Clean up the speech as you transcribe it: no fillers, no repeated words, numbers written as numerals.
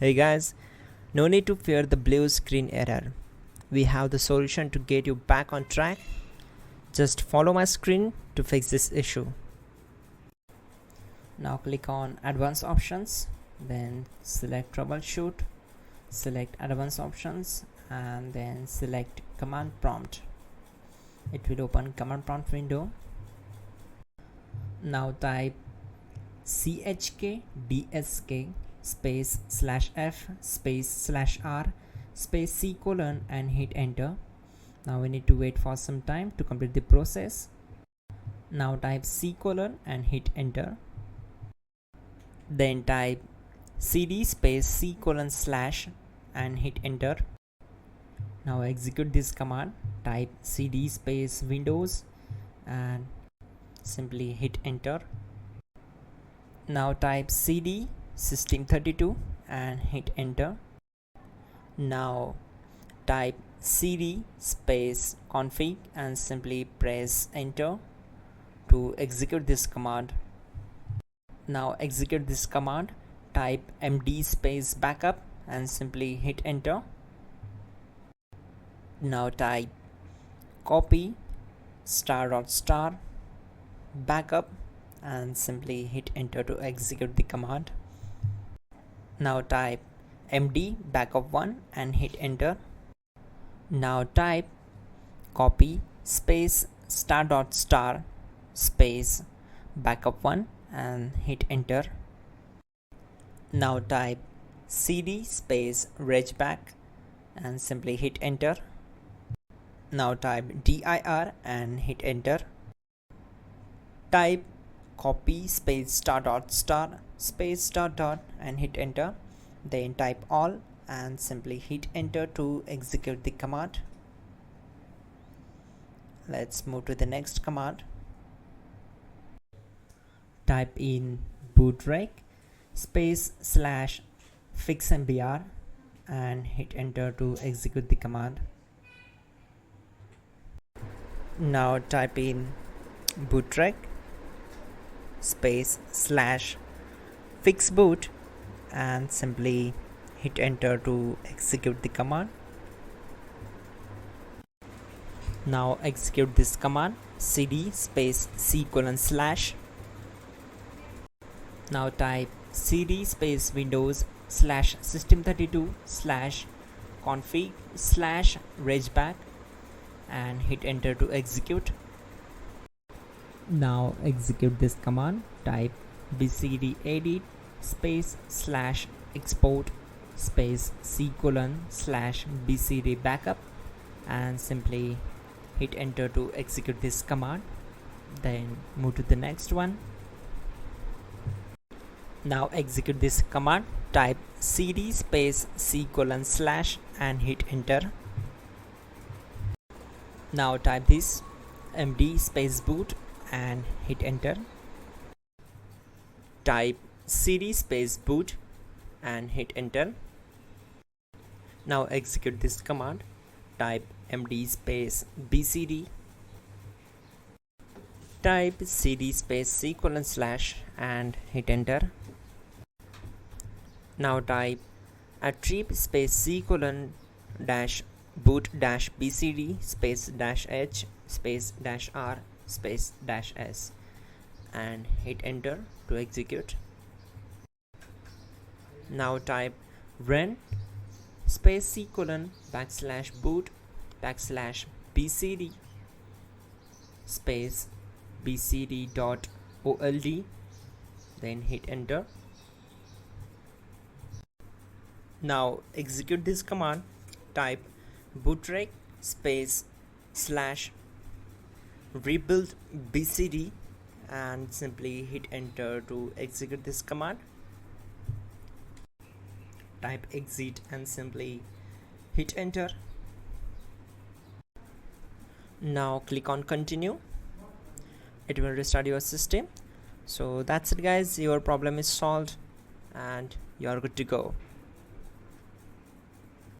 Hey guys, no need to fear the blue screen error. We have the solution to get you back on track. Just follow my screen to fix this issue. Now click on Advanced Options, then select Troubleshoot, select Advanced Options, and then select Command Prompt. It will open Command Prompt window. Now type chkdsk space /f space /r space c colon and hit enter. Now we need to wait for some time to complete the process. Now type c colon and hit enter. Then type cd space c colon / and hit enter. Now execute this command. Type cd space windows and simply hit enter. Now type cd system32 and hit enter. Now type cd space config and simply press enter to execute this command. Now execute this command. Type md space backup and simply hit enter. Now type copy ** backup and simply hit enter to execute the command. Now type md backup1 and hit enter. Now type copy space ** space backup1 and hit enter. Now type cd space regback and simply hit enter. Now type dir and hit enter. Type copy space ** space .. and hit enter. Then type all and simply hit enter to execute the command. Let's move to the next command. Type in bootrec space /fixmbr and hit enter to execute the command. Now type in bootrec space /fixboot and simply hit enter to execute the command. Now execute this command. Cd space c colon /. Now type cd space windows /system32 /config /regback and hit enter to execute. Now execute this command. Type bcd edit space /export space c colon /bcd backup and simply hit enter to execute this command. Then move to the next one. Now execute this command. Type cd space c colon / and hit enter. Now type this md space boot and hit enter. Type cd space boot and hit enter. Now execute this command. Type md space bcd. Type cd space c colon / and hit enter. Now type attrib space c colon - boot -bcd space -h space -r space -s and hit enter to execute. Now type run space c colon /boot /bcd space bcd.old, then hit enter. Now execute this command. Type bootrec space /rebuild bcd and simply hit enter to execute this command. Type exit and simply hit enter. Now click on continue. It will restart your system. So that's it guys, your problem is solved and you are good to go.